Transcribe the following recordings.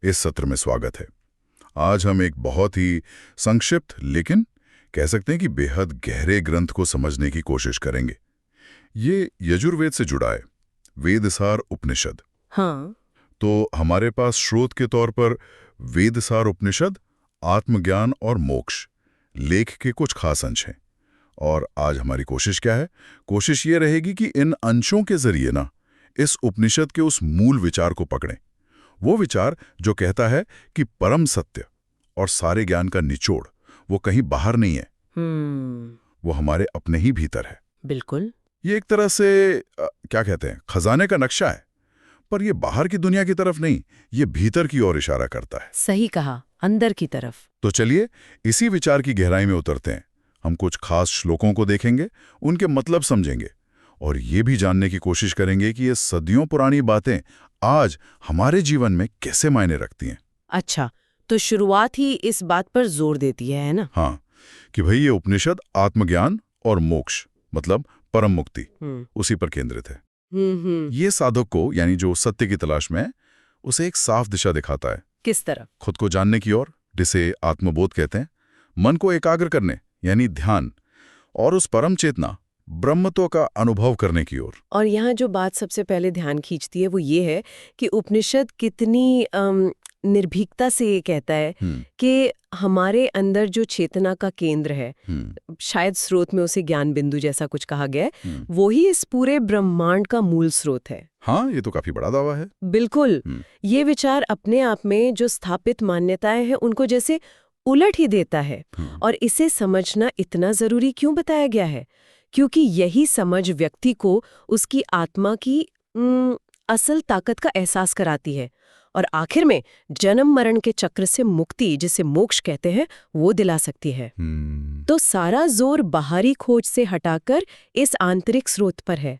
इस सत्र में स्वागत है। आज हम एक बहुत ही संक्षिप्त लेकिन कह सकते हैं कि बेहद गहरे ग्रंथ को समझने की कोशिश करेंगे। ये यजुर्वेद से जुड़ा है, वेदसार उपनिषद। हाँ। तो हमारे पास स्रोत के तौर पर वेदसार उपनिषद, आत्मज्ञान और मोक्ष लेख के कुछ खास अंश हैं। और आज हमारी कोशिश क्या है? कोशिश ये रहेगी कि इन अंशों के जरिए ना इस उपनिषद के उस मूल विचार को पकड़ें। वो विचार जो कहता है कि परम सत्य और सारे ज्ञान का निचोड़ वो कहीं बाहर नहीं है, वो हमारे अपने ही भीतर है। बिल्कुल। ये एक तरह से क्या कहते हैं, खजाने का नक्शा है, पर ये बाहर की दुनिया की तरफ नहीं, ये भीतर की ओर इशारा करता है। सही कहा, अंदर की तरफ। तो चलिए इसी विचार की गहराई में उतरते हैं। हम कुछ खास श्लोकों को देखेंगे, उनके मतलब समझेंगे और ये भी जानने की कोशिश करेंगे कि ये सदियों पुरानी बातें आज हमारे जीवन में कैसे मायने रखती हैं। अच्छा, तो शुरुआत ही इस बात पर जोर देती है ना? हाँ, कि भाई ये उपनिषद आत्मज्ञान और मोक्ष मतलब परम मुक्ति उसी पर केंद्रित है। ये साधक को, यानी जो सत्य की तलाश में है, उसे एक साफ दिशा दिखाता है। किस तरह? खुद को जानने की ओर, जिसे आत्मबोध कहते हैं, मन को एकाग्र करने यानी ध्यान, और उस परम चेतना ब्रह्मत्व का अनुभव करने की ओर। और यहाँ जो बात सबसे पहले ध्यान खींचती है वो ये है कि उपनिषद कितनी निर्भीकता से ये कहता है कि हमारे अंदर जो चेतना का केंद्र है, शायद स्रोत में उसे ज्ञान बिंदु जैसा कुछ कहा गया है, वो ही इस पूरे ब्रह्मांड का मूल स्रोत है। हाँ, ये तो काफी बड़ा दावा है। बिल्कुल। ये विचार अपने आप में जो स्थापित मान्यताएं हैं उनको जैसे उलट ही देता है। और इसे समझना इतना जरूरी क्यों बताया गया है? क्योंकि यही समझ व्यक्ति को उसकी आत्मा की असल ताकत का एहसास कराती है और आखिर में जन्म मरण के चक्र से मुक्ति, जिसे मोक्ष कहते हैं, वो दिला सकती है। तो सारा जोर बाहरी खोज से हटाकर इस आंतरिक स्रोत पर है।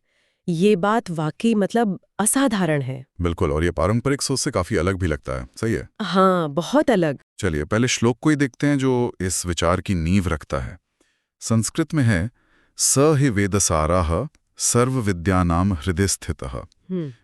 ये बात वाकई मतलब असाधारण है। बिल्कुल, और ये पारंपरिक सोच से काफी अलग भी लगता है। सही है। हाँ, बहुत अलग। चलिए पहले श्लोक को ही देखते हैं जो इस विचार की नींव रखता है। संस्कृत में है, स हि वेदसाराः सर्व विद्यानाम हृदय स्थितः।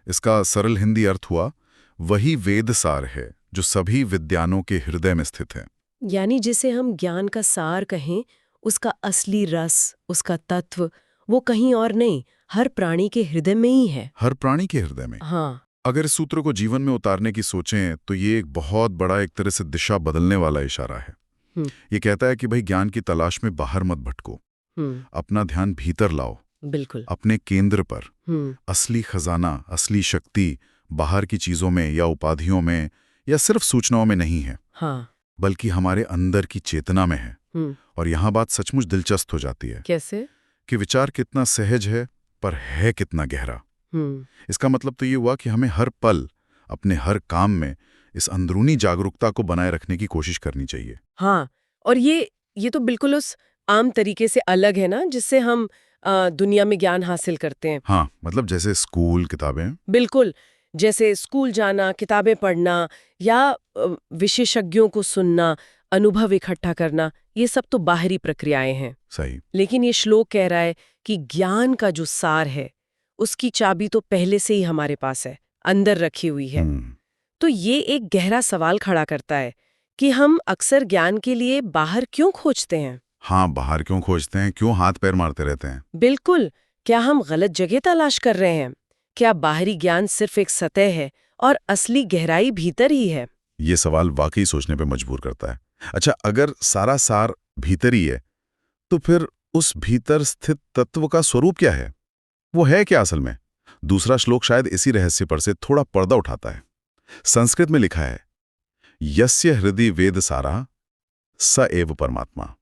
इसका सरल हिंदी अर्थ हुआ, वही वेदसार है जो सभी विद्यानों के हृदय में स्थित है। यानी जिसे हम ज्ञान का सार कहें, उसका असली रस, उसका तत्व, वो कहीं और नहीं, हर प्राणी के हृदय में ही है। हर प्राणी के हृदय में। हाँ। अगर इस सूत्र को जीवन में उतारने की सोचें तो ये एक बहुत बड़ा, एक तरह से दिशा बदलने वाला इशारा है। ये कहता है कि भाई ज्ञान की तलाश में बाहर मत भटको, अपना ध्यान भीतर लाओ। बिल्कुल। अपने केंद्र पर। असली खजाना, असली शक्ति बाहर की चीजों में या उपाधियों में या सिर्फ सूचनाओं में नहीं है। हाँ। बल्कि हमारे अंदर की चेतना में है। और यहाँ बात सचमुच दिलचस्प हो जाती है। कैसे? कि विचार कितना सहज है पर है कितना गहरा। इसका मतलब तो ये हुआ कि हमें हर पल अपने हर काम में इस अंदरूनी जागरूकता को बनाए रखने की कोशिश करनी चाहिए। हाँ, और ये तो बिल्कुल उस आम तरीके से अलग है ना जिससे हम दुनिया में ज्ञान हासिल करते हैं। हाँ, मतलब जैसे स्कूल किताबें। बिल्कुल, जैसे स्कूल जाना, किताबें पढ़ना या विशेषज्ञों को सुनना, अनुभव इकट्ठा करना, ये सब तो बाहरी प्रक्रियाएं हैं। सही। लेकिन ये श्लोक कह रहा है कि ज्ञान का जो सार है, उसकी चाबी तो पहले से ही हमारे पास है, अंदर रखी हुई है। तो ये एक गहरा सवाल खड़ा करता है कि हम अक्सर ज्ञान के लिए बाहर क्यों खोजते हैं? हाँ, बाहर क्यों खोजते हैं, क्यों हाथ पैर मारते रहते हैं? बिल्कुल। क्या हम गलत जगह तलाश कर रहे हैं? क्या बाहरी ज्ञान सिर्फ एक सतह है और असली गहराई भीतर ही है? ये सवाल वाकई सोचने पे मजबूर करता है। अच्छा, अगर सारा सार भीतर ही है, तो फिर उस भीतर स्थित तत्व का स्वरूप क्या है? वो है क्या असल में? दूसरा श्लोक शायद इसी रहस्य पर से थोड़ा पर्दा उठाता है। संस्कृत में लिखा है, यस्य हृदि वेद सारा स एव परमात्मा।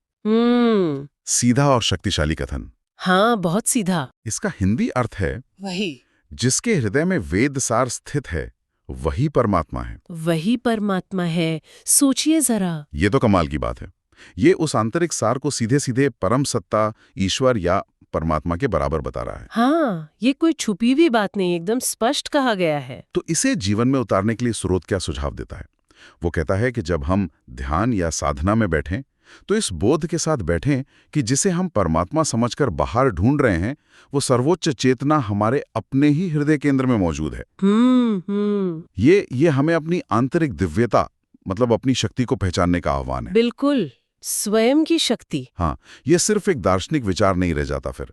सीधा और शक्तिशाली कथन। हाँ, बहुत सीधा। इसका हिंदी अर्थ है, वही जिसके हृदय में वेद सार स्थित है वही परमात्मा है। वही परमात्मा है। सोचिए जरा। ये तो कमाल की बात है। ये उस आंतरिक सार को सीधे सीधे परम सत्ता, ईश्वर या परमात्मा के बराबर बता रहा है। हाँ, ये कोई छुपी हुई बात नहीं, एकदम स्पष्ट कहा गया है। तो इसे जीवन में उतारने के लिए स्रोत क्या सुझाव देता है? वो कहता है कि जब हम ध्यान या साधना में बैठें तो इस बोध के साथ बैठें कि जिसे हम परमात्मा समझकर बाहर ढूंढ रहे हैं वो सर्वोच्च चेतना हमारे अपने ही हृदय केंद्र में मौजूद है। ये हमें अपनी आंतरिक दिव्यता मतलब अपनी शक्ति को पहचानने का आह्वान है। बिल्कुल, स्वयं की शक्ति। हाँ, ये सिर्फ एक दार्शनिक विचार नहीं रह जाता फिर।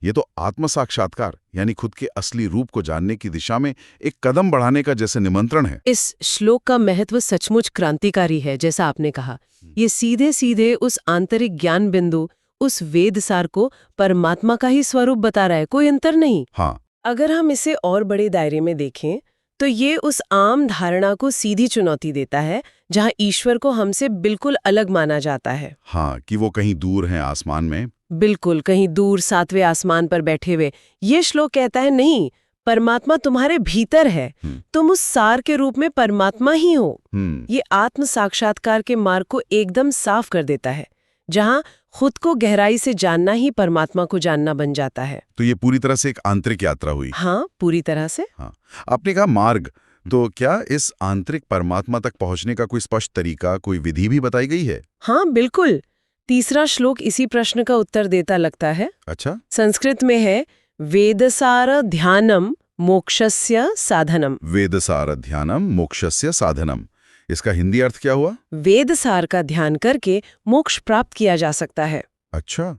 ये तो आत्म साक्षात्कार यानी खुद के असली रूप को जानने की दिशा में एक कदम बढ़ाने का जैसे निमंत्रण है। इस श्लोक का महत्व सचमुच क्रांतिकारी है, जैसा आपने कहा। ये सीधे सीधे उस आंतरिक ज्ञान बिंदु, उस वेद सार को परमात्मा का ही स्वरूप बता रहा है, कोई अंतर नहीं। हाँ, अगर हम इसे और बड़े दायरे में देखें तो ये उस आम धारणा को सीधी चुनौती देता है जहां ईश्वर को हमसे बिल्कुल अलग माना जाता है। हाँ, कि वो कहीं दूर हैं आसमान में। बिल्कुल, कहीं दूर 7वें आसमान पर बैठे हुए। ये श्लोक कहता है नहीं, परमात्मा तुम्हारे भीतर है, तुम उस सार के रूप में परमात्मा ही हो। ये आत्म साक्षात्कार के मार्ग को एकदम साफ कर देता है, जहां खुद को गहराई से जानना ही परमात्मा को जानना बन जाता है। तो ये पूरी तरह से एक आंतरिक यात्रा हुई। हाँ, पूरी तरह से। हाँ, आपने कहा मार्ग, तो क्या इस आंतरिक परमात्मा तक पहुंचने का कोई स्पष्ट तरीका, कोई विधि भी बताई गई है? हाँ, बिल्कुल। तीसरा श्लोक इसी प्रश्न का उत्तर देता लगता है। अच्छा। संस्कृत में है वेदसार ध्यानम मोक्षस्य साधनम। वेदसार ध्यानम मोक्षस्य साधनम। इसका हिंदी अर्थ क्या हुआ? वेद सार का ध्यान करके मोक्ष प्राप्त किया जा सकता है। अच्छा,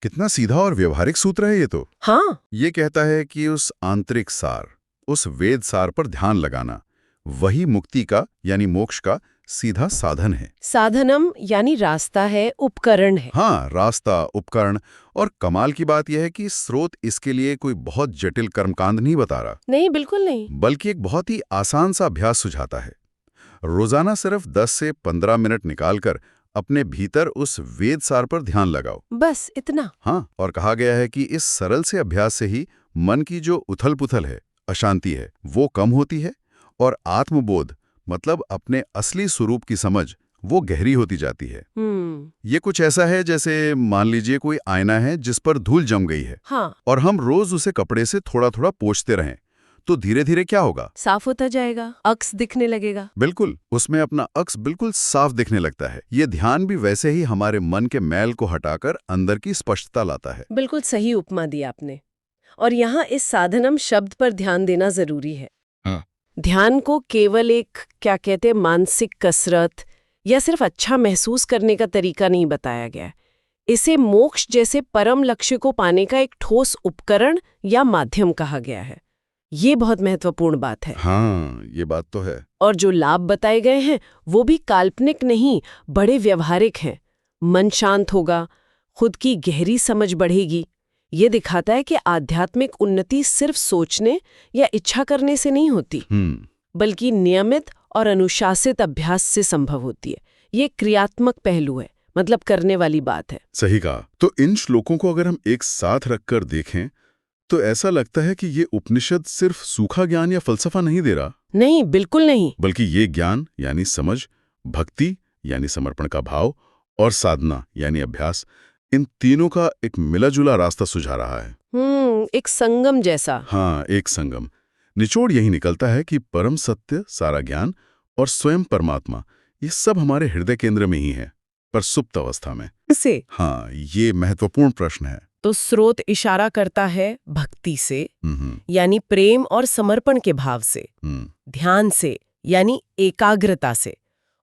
कितना सीधा और व्यवहारिक सूत्र है ये तो। हाँ, ये कहता है कि उस आंतरिक सार, उस वेद सार पर ध्यान लगाना, वही मुक्ति का यानी मोक्ष का सीधा साधन है। साधनम यानी रास्ता है, उपकरण है। हाँ, रास्ता, उपकरण। और कमाल की बात यह है कि स्रोत इसके लिए कोई बहुत जटिल कर्मकांड नहीं बता रहा। नहीं, बिल्कुल नहीं। बल्कि एक बहुत ही आसान सा अभ्यास सुझाता है। रोजाना सिर्फ 10 से 15 मिनट निकालकर अपने भीतर उस वेद सार पर ध्यान लगाओ। बस इतना। हाँ, और कहा गया है कि इस सरल से अभ्यास से ही मन की जो उथल-पुथल है, अशांति है, वो कम होती है और आत्मबोध मतलब अपने असली स्वरूप की समझ वो गहरी होती जाती है। ये कुछ ऐसा है जैसे मान लीजिए कोई आईना है जिस पर धूल जम गई है। हाँ, और हम रोज उसे कपड़े से थोड़ा थोड़ा पोंछते रहें तो धीरे धीरे क्या होगा? साफ होता जाएगा, अक्स दिखने लगेगा। बिल्कुल, उसमें अपना अक्स बिल्कुल साफ दिखने लगता है। ये ध्यान भी वैसे ही हमारे मन के मैल को हटाकर अंदर की स्पष्टता लाता है। बिल्कुल सही उपमा दी आपने। और यहाँ इस साधनम शब्द पर ध्यान देना जरूरी है। हाँ। ध्यान को केवल एक क्या कहते हैं मानसिक कसरत या सिर्फ अच्छा महसूस करने का तरीका नहीं बताया गया। इसे मोक्ष जैसे परम लक्ष्य को पाने का एक ठोस उपकरण या माध्यम कहा गया है। ये बहुत महत्वपूर्ण बात है। हाँ, ये बात तो है। और जो लाभ बताए गए हैं वो भी काल्पनिक नहीं, बड़े व्यवहारिक हैं। मन शांत होगा, खुद की गहरी समझ बढ़ेगी। ये दिखाता है कि आध्यात्मिक उन्नति सिर्फ सोचने या इच्छा करने से नहीं होती, बल्कि नियमित और अनुशासित अभ्यास से संभव होती है। ये क्रियात्मक पहलू है, मतलब करने वाली बात है। सही कहा। तो इन श्लोकों को अगर हम एक साथ रखकर देखें तो ऐसा लगता है कि ये उपनिषद सिर्फ सूखा ज्ञान या फलसफा नहीं दे रहा। नहीं, बिल्कुल नहीं। बल्कि ये ज्ञान यानी समझ, भक्ति यानी समर्पण का भाव और साधना यानी अभ्यास, इन तीनों का एक मिला-जुला रास्ता सुझा रहा है। एक संगम जैसा। हाँ, एक संगम। निचोड़ यही निकलता है कि परम सत्य, सारा ज्ञान और स्वयं परमात्मा ये सब हमारे हृदय केंद्र में ही है, पर सुप्त अवस्था में। से हाँ, ये महत्वपूर्ण प्रश्न है। तो स्रोत इशारा करता है भक्ति से, यानी प्रेम और समर्पण के भाव से, ध्यान से यानी एकाग्रता से,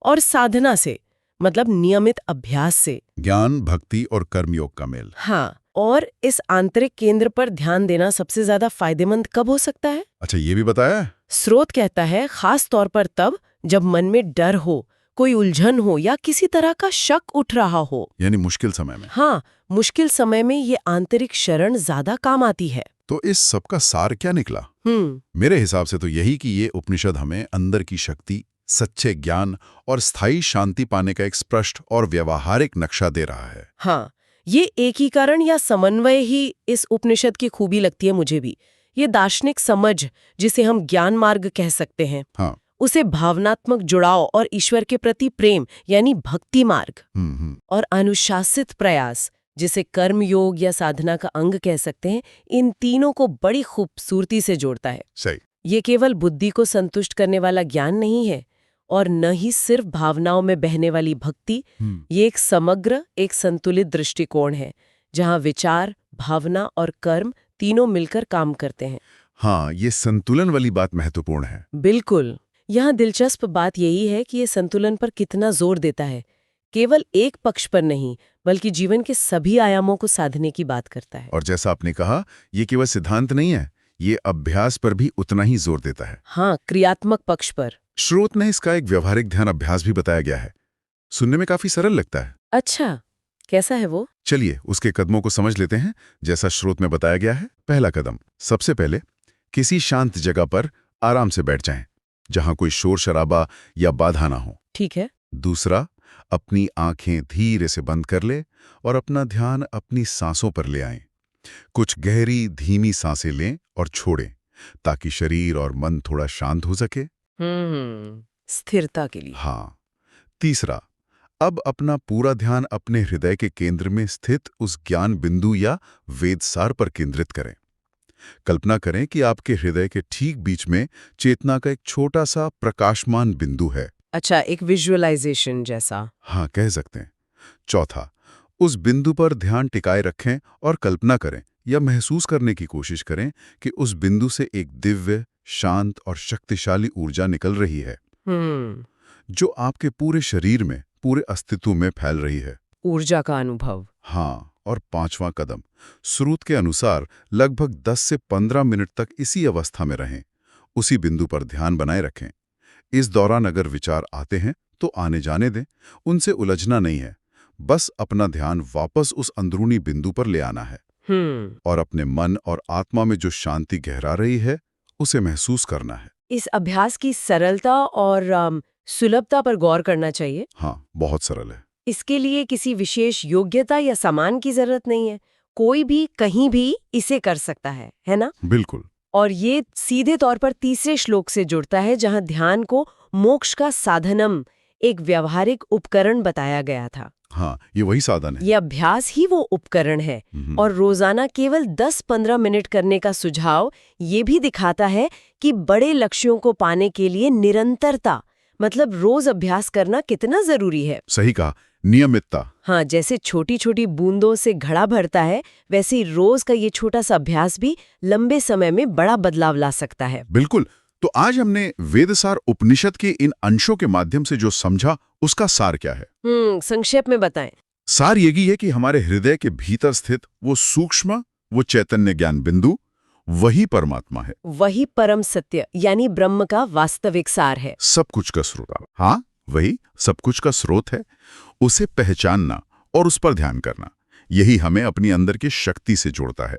और साधना से मतलब नियमित अभ्यास से, ज्ञान, भक्ति और कर्मयोग का मेल। हाँ, और इस आंतरिक केंद्र पर ध्यान देना सबसे ज्यादा फायदेमंद कब हो सकता है? अच्छा, ये भी बताया? स्रोत कहता है खास तौर पर तब जब मन में डर हो, कोई उलझन हो या किसी तरह का शक उठ रहा हो, यानी मुश्किल समय में। हाँ, मुश्किल समय में ये आंतरिक शरण ज्यादा काम आती है। तो इस सब का सार क्या निकला? मेरे हिसाब से तो यही कि ये उपनिषद हमें अंदर की शक्ति, सच्चे ज्ञान और स्थायी शांति पाने का एक स्पष्ट और व्यवहारिक नक्शा दे रहा है। हाँ, ये एकीकरण या समन्वय ही इस उपनिषद की खूबी लगती है मुझे भी। ये दार्शनिक समझ, जिसे हम ज्ञान मार्ग कह सकते हैं, हाँ, उसे भावनात्मक जुड़ाव और ईश्वर के प्रति प्रेम यानी भक्ति मार्ग, और अनुशासित प्रयास, जिसे कर्म योग या साधना का अंग कह सकते हैं, इन तीनों को बड़ी खूबसूरती से जोड़ता है। सही। ये केवल बुद्धि को संतुष्ट करने वाला ज्ञान नहीं है, और न ही सिर्फ भावनाओं में बहने वाली भक्ति। ये एक समग्र, एक संतुलित दृष्टिकोण है जहाँ विचार, भावना और कर्म तीनों मिलकर काम करते हैं। हाँ, ये संतुलन वाली बात महत्वपूर्ण है। बिल्कुल। यहाँ दिलचस्प बात यही है कि ये संतुलन पर कितना जोर देता है। केवल एक पक्ष पर नहीं, बल्कि जीवन के सभी आयामों को साधने की बात करता है। और जैसा आपने कहा, ये केवल सिद्धांत नहीं है, ये अभ्यास पर भी उतना ही जोर देता है। हाँ, क्रियात्मक पक्ष पर। स्रोत ने इसका एक व्यवहारिक ध्यान अभ्यास भी बताया गया है। सुनने में काफी सरल लगता है। अच्छा, कैसा है वो? चलिए उसके कदमों को समझ लेते हैं। जैसा स्रोत में बताया गया है, पहला कदम, सबसे पहले किसी शांत जगह पर आराम से बैठ जाएं, जहां कोई शोर शराबा या बाधा ना हो। ठीक है। दूसरा, अपनी आंखें धीरे से बंद कर ले और अपना ध्यान अपनी सांसों पर ले आएं। कुछ गहरी धीमी सांसें लें और छोड़ें, ताकि शरीर और मन थोड़ा शांत हो सके। स्थिरता के लिए। हाँ। तीसरा, अब अपना पूरा ध्यान अपने हृदय के केंद्र में स्थित उस ज्ञान बिंदु या वेदसार पर केंद्रित करें। कल्पना करें कि आपके हृदय के ठीक बीच में चेतना का एक छोटा सा प्रकाशमान बिंदु है। अच्छा, एक विजुअलाइजेशन जैसा। हाँ, कह सकते हैं। चौथा, उस बिंदु पर ध्यान टिकाए रखें और कल्पना करें या महसूस करने की कोशिश करें कि उस बिंदु से एक दिव्य, शांत और शक्तिशाली ऊर्जा निकल रही है, जो आपके पूरे शरीर में, पूरे अस्तित्व में फैल रही है। ऊर्जा का अनुभव। हाँ, और पांचवां कदम, स्रोत के अनुसार लगभग 10 से 15 मिनट तक इसी अवस्था में रहें। उसी बिंदु पर ध्यान बनाए रखें। इस दौरान अगर विचार आते हैं तो आने जाने दें, उनसे उलझना नहीं है। बस अपना ध्यान वापस उस अंदरूनी बिंदु पर ले आना है और अपने मन और आत्मा में जो शांति गहरा रही है उसे महसूस करना है। इस अभ्यास की सरलता और सुलभता पर गौर करना चाहिए। हाँ, बहुत सरल है। इसके लिए किसी विशेष योग्यता या सामान की जरूरत नहीं है। कोई भी कहीं भी इसे कर सकता है ना? बिल्कुल। और ये सीधे तौर पर तीसरे श्लोक से जुड़ता है, जहां ध्यान को मोक्ष का साधनम, एक व्यवहारिक उपकरण बताया गया था। हाँ, ये वही साधन है। ये अभ्यास ही वो उपकरण है। और रोजाना केवल 10-15 मिनट करने का सुझाव ये भी दिखाता है कि बड़े लक्ष्यों को पाने के लिए निरंतरता, मतलब रोज अभ्यास करना कितना जरूरी है। सही कहा, नियमितता। हाँ, जैसे छोटी छोटी बूंदों से घड़ा भरता है, वैसे ही रोज का ये छोटा सा अभ्यास भी लंबे समय में बड़ा बदलाव ला सकता है। बिल्कुल। तो आज हमने वेदसार उपनिषद के इन अंशों के माध्यम से जो समझा, उसका सार क्या है? संक्षेप में बताएं। सार यही है कि हमारे हृदय के भीतर स्थित वो सूक्ष्म, वो चैतन्य ज्ञान बिंदु, वही परमात्मा है। वही परम सत्य यानी ब्रह्म का वास्तविक सार है। सब कुछ का स्रोत। हाँ, वही सब कुछ का स्रोत है। उसे पहचानना और उस पर ध्यान करना, यही हमें अपनी अंदर की शक्ति से जोड़ता है,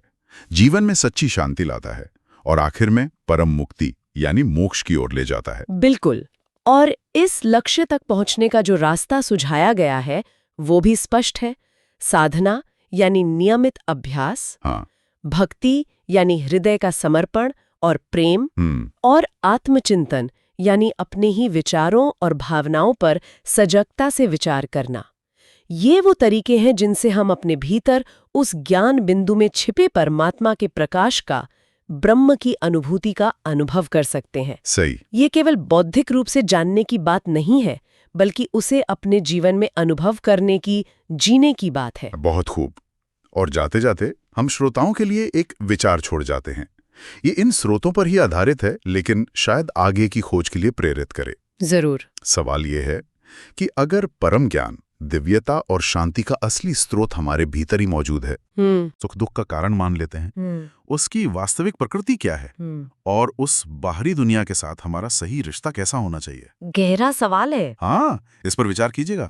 जीवन में सच्ची शांति लाता है और आखिर में परम मुक्ति यानी मोक्ष की ओर ले जाता है। बिल्कुल। और इस लक्ष्य तक पहुंचने का जो रास्ता सुझाया गया है वो भी स्पष्ट है। साधना यानी नियमित अभ्यास, हाँ, भक्ति यानी हृदय का समर्पण और प्रेम, और आत्मचिंतन यानी अपने ही विचारों और भावनाओं पर सजगता से विचार करना। ये वो तरीके हैं जिनसे हम अपने भीतर उस ज्ञान बिंदु में छिपे परमात्मा के प्रकाश का, ब्रह्म की अनुभूति का अनुभव कर सकते हैं। सही। ये केवल बौद्धिक रूप से जानने की बात नहीं है, बल्कि उसे अपने जीवन में अनुभव करने की, जीने की बात है। बहुत खूब। और जाते जाते हम श्रोताओं के लिए एक विचार छोड़ जाते हैं। ये इन स्रोतों पर ही आधारित है, लेकिन शायद आगे की खोज के लिए प्रेरित करे। जरूर। सवाल ये है कि अगर परम ज्ञान, दिव्यता और शांति का असली स्रोत हमारे भीतर ही मौजूद है, सुख दुख का कारण मान लेते हैं, उसकी वास्तविक प्रकृति क्या है और उस बाहरी दुनिया के साथ हमारा सही रिश्ता कैसा होना चाहिए? गहरा सवाल है। हाँ, इस पर विचार कीजिएगा।